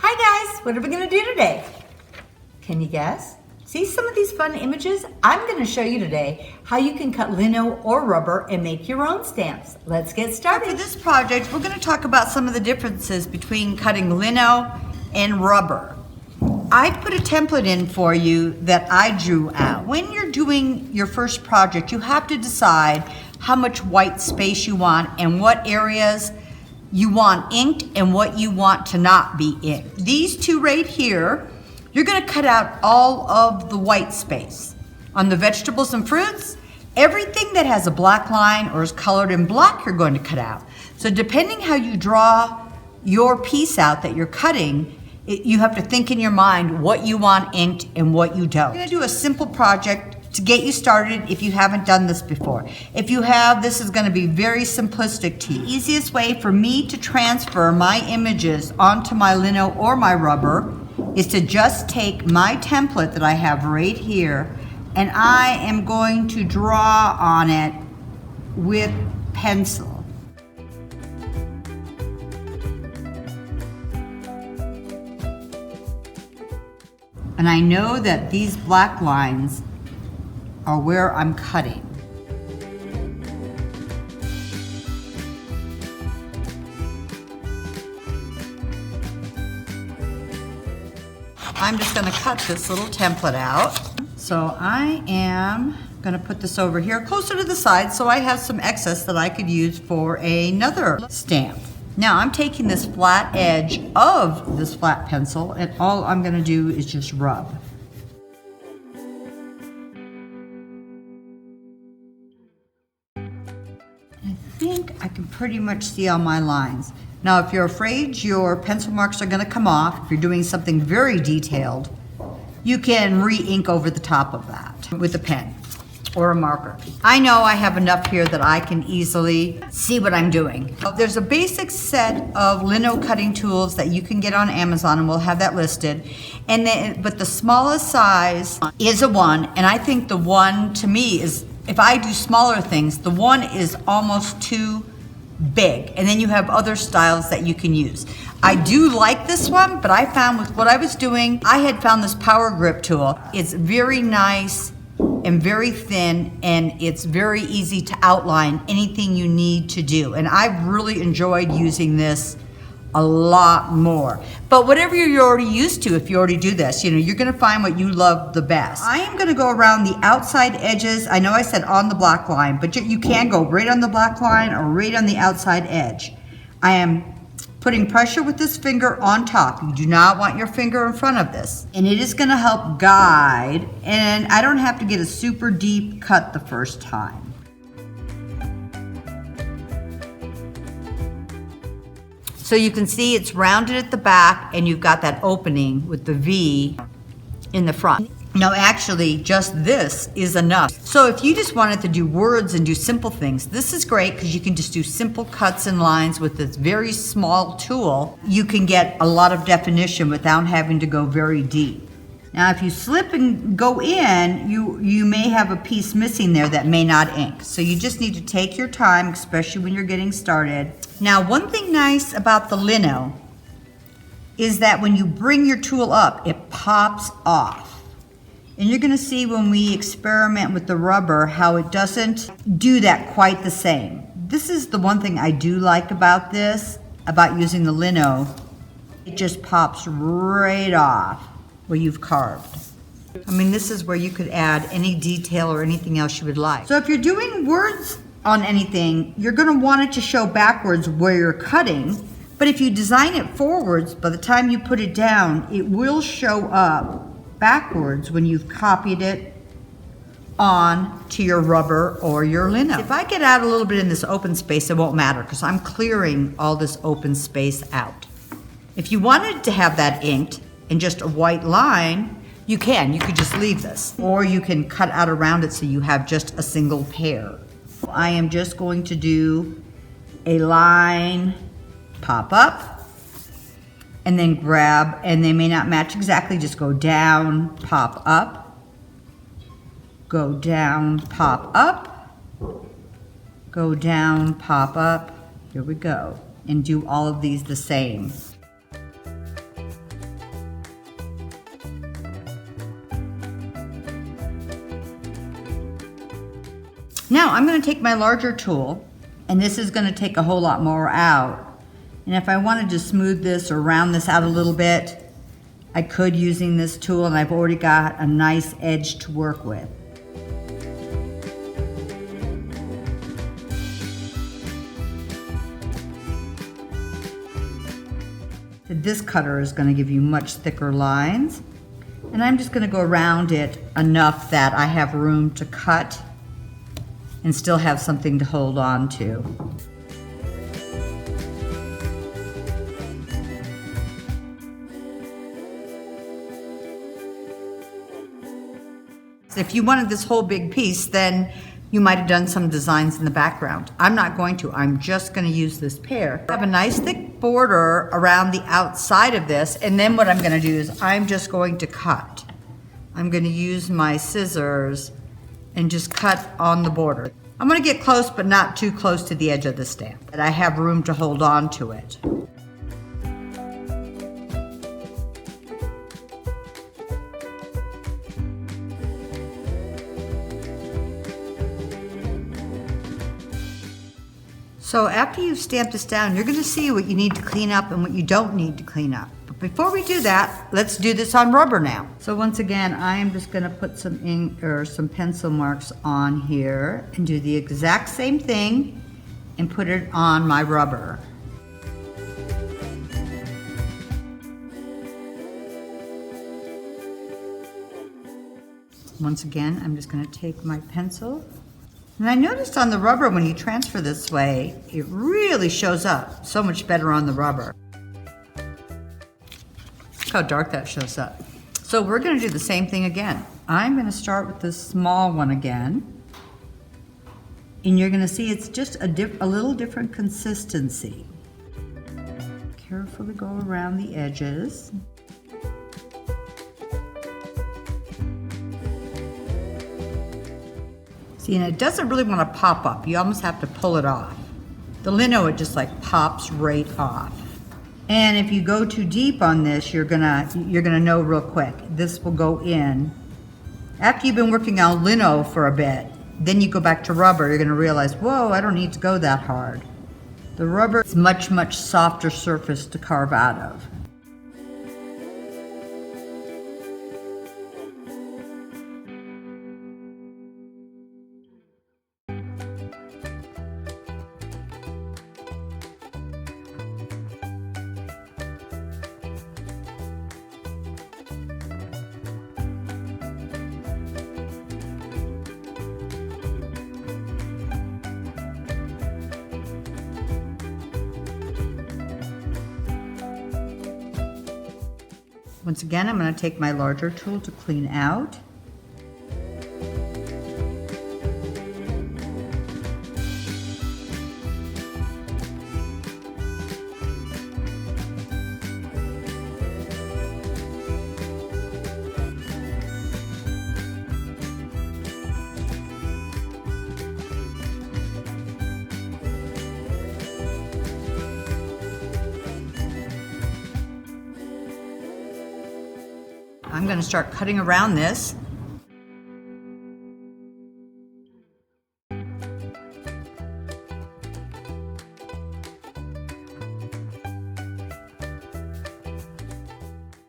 Hi guys, what are we gonna do today? Can you guess? See some of these fun images? I'm gonna show you today how you can cut lino or rubber and make your own stamps. Let's get started. For this project, we're gonna talk about some of the differences between cutting lino and rubber. I put a template in for you that I drew out. When you're doing your first project, you have to decide how much white space you want and what areas you want inked and what you want to not be inked. These two right here, you're gonna cut out all of the white space. On the vegetables and fruits, everything that has a black line or is colored in black, you're going to cut out. So depending how you draw your piece out that you're cutting, you have to think in your mind what you want inked and what you don't. I'm gonna do a simple project to get you started if you haven't done this before. If you have, this is gonna be very simplistic to you. The easiest way for me to transfer my images onto my lino or my rubber is to just take my template that I have right here and I am going to draw on it with pencil. And I know that these black lines are where I'm cutting. I'm just gonna cut this little template out. So I am gonna put this over here closer to the side so I have some excess that I could use for another stamp. Now I'm taking this flat edge of this flat pencil and all I'm gonna do is just rub. I think I can pretty much see all my lines. Now, if you're afraid your pencil marks are gonna come off, if you're doing something very detailed, you can re-ink over the top of that with a pen or a marker. I know I have enough here that I can easily see what I'm doing. There's a basic set of lino cutting tools that you can get on Amazon, and we'll have that listed. But the smallest size is a 1, and I think the 1 to me is, if I do smaller things, the 1 is almost too big, and then you have other styles that you can use. I do like this one, but I found with what I was doing, I had found this power grip tool. It's very nice and very thin, and it's very easy to outline anything you need to do. And I've really enjoyed using this a lot more. But whatever you're already used to, if you already do this, you're gonna find what you love the best. I am gonna go around the outside edges. I know I said on the black line, but you can go right on the black line or right on the outside edge. I am putting pressure with this finger on top. You do not want your finger in front of this. And it is gonna help guide, and I don't have to get a super deep cut the first time. So you can see it's rounded at the back and you've got that opening with the V in the front. Now actually, just this is enough. So if you just wanted to do words and do simple things, this is great because you can just do simple cuts and lines with this very small tool. You can get a lot of definition without having to go very deep. Now if you slip and go in, you may have a piece missing there that may not ink. So you just need to take your time, especially when you're getting started. Now one thing nice about the lino is that when you bring your tool up, it pops off. And you're gonna see when we experiment with the rubber how it doesn't do that quite the same. This is the one thing I do like about this, about using the lino. It just pops right off where you've carved. I mean, this is where you could add any detail or anything else you would like. So if you're doing words on anything, you're gonna want it to show backwards where you're cutting, but if you design it forwards, by the time you put it down, it will show up backwards when you've copied it on to your rubber or your lino. If I get out a little bit in this open space, it won't matter because I'm clearing all this open space out. If you wanted to have that inked in just a white line, you could just leave this, or you can cut out around it so you have just a single pair. I am just going to do a line, pop up, and then grab, and they may not match exactly, just go down, pop up, go down, pop up, go down, pop up, here we go, and do all of these the same. Now I'm going to take my larger tool, and this is going to take a whole lot more out. And if I wanted to smooth this or round this out a little bit, I could using this tool, and I've already got a nice edge to work with. This cutter is going to give you much thicker lines, and I'm just going to go around it enough that I have room to cut and still have something to hold on to. If you wanted this whole big piece, then you might have done some designs in the background. I'm not going to. I'm just going to use this pear. I have a nice thick border around the outside of this, and then what I'm going to do is I'm just going to cut. I'm going to use my scissors and just cut on the border. I'm going to get close, but not too close to the edge of the stamp. But I have room to hold on to it. So after you've stamped this down, you're going to see what you need to clean up and what you don't need to clean up. But before we do that, let's do this on rubber now. So once again, I am just going to put some ink or some pencil marks on here and do the exact same thing and put it on my rubber. Once again, I'm just going to take my pencil. And I noticed on the rubber, when you transfer this way, it really shows up so much better on the rubber. Look how dark that shows up. So we're going to do the same thing again. I'm going to start with this small one again. And you're going to see it's just a little different consistency. Carefully go around the edges. See, and it doesn't really want to pop up. You almost have to pull it off. The lino, it just like pops right off. And if you go too deep on this, you're gonna know real quick. This will go in. After you've been working on lino for a bit, then you go back to rubber, you're gonna realize, whoa, I don't need to go that hard. The rubber is much, much softer surface to carve out of. Once again, I'm going to take my larger tool to clean out. I'm going to start cutting around this.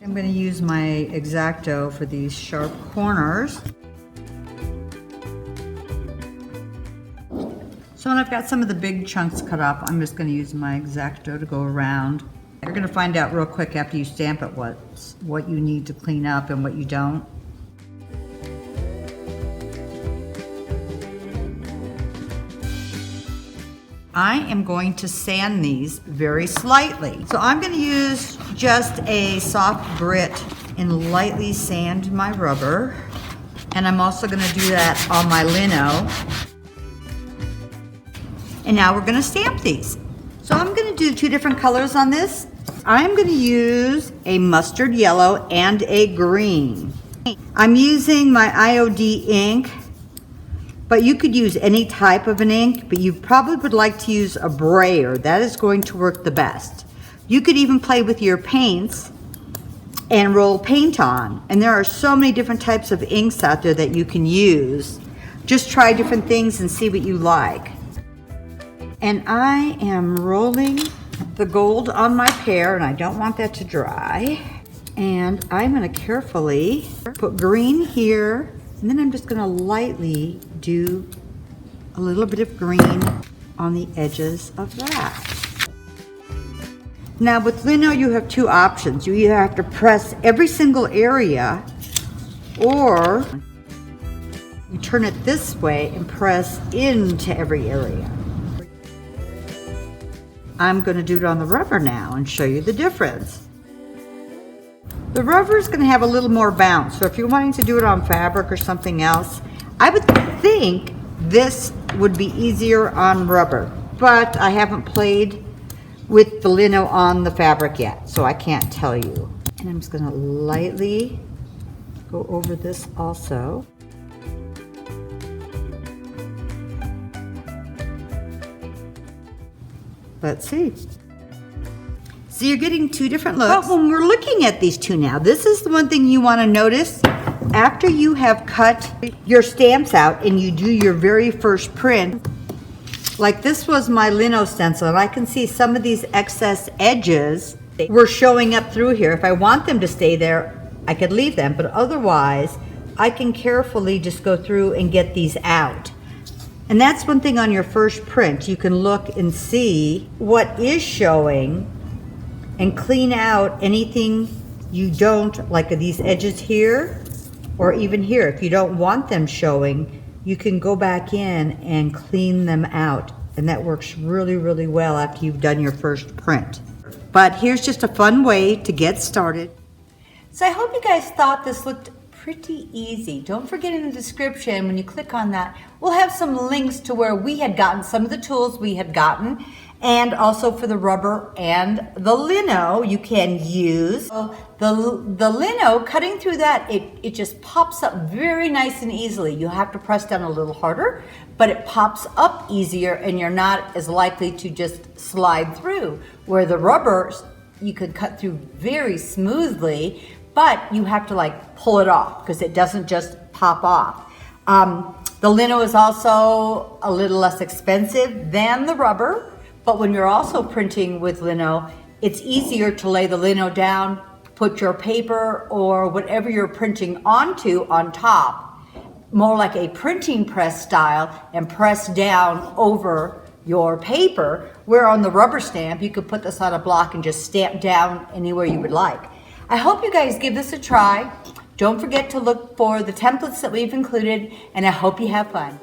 I'm going to use my X-Acto for these sharp corners. So when I've got some of the big chunks cut off, I'm just going to use my X-Acto to go around. You're going to find out real quick after you stamp it what you need to clean up and what you don't. I am going to sand these very slightly. So I'm going to use just a soft grit and lightly sand my rubber. And I'm also going to do that on my lino. And now we're going to stamp these. So I'm going to do two different colors on this. I'm going to use a mustard yellow and a green. I'm using my IOD ink, but you could use any type of an ink, but you probably would like to use a brayer. That is going to work the best. You could even play with your paints and roll paint on. And there are so many different types of inks out there that you can use. just try different things and see what you like. And I am rolling the gold on my pear, and I don't want that to dry. And I'm gonna carefully put green here, and then I'm just gonna lightly do a little bit of green on the edges of that. Now with lino, you have two options. You either have to press every single area, or you turn it this way and press into every area. I'm going to do it on the rubber now and show you the difference. The rubber is going to have a little more bounce, so if you're wanting to do it on fabric or something else, I would think this would be easier on rubber, but I haven't played with the lino on the fabric yet, so I can't tell you. And I'm just going to lightly go over this also. Let's see. So you're getting two different looks. But when we're looking at these two now, this is the one thing you want to notice. After you have cut your stamps out and you do your very first print, like this was my lino stencil, and I can see some of these excess edges were showing up through here. If I want them to stay there, I could leave them, but otherwise, I can carefully just go through and get these out. And that's one thing on your first print. You can look and see what is showing and clean out anything you don't, like these edges here, or even here. If you don't want them showing, you can go back in and clean them out. And that works really, really well after you've done your first print. But here's just a fun way to get started. So I hope you guys thought this looked pretty easy. Don't forget, in the description, when you click on that, we'll have some links to where we had gotten some of the tools we had gotten, and also for the rubber and the lino you can use. So the lino, cutting through that, it just pops up very nice and easily. You have to press down a little harder, but it pops up easier and you're not as likely to just slide through. Where the rubber, you could cut through very smoothly, but you have to like pull it off because it doesn't just pop off. The lino is also a little less expensive than the rubber, but when you're also printing with lino, it's easier to lay the lino down, put your paper or whatever you're printing onto on top, more like a printing press style, and press down over your paper, where on the rubber stamp, you could put this on a block and just stamp down anywhere you would like. I hope you guys give this a try. Don't forget to look for the templates that we've included, and I hope you have fun.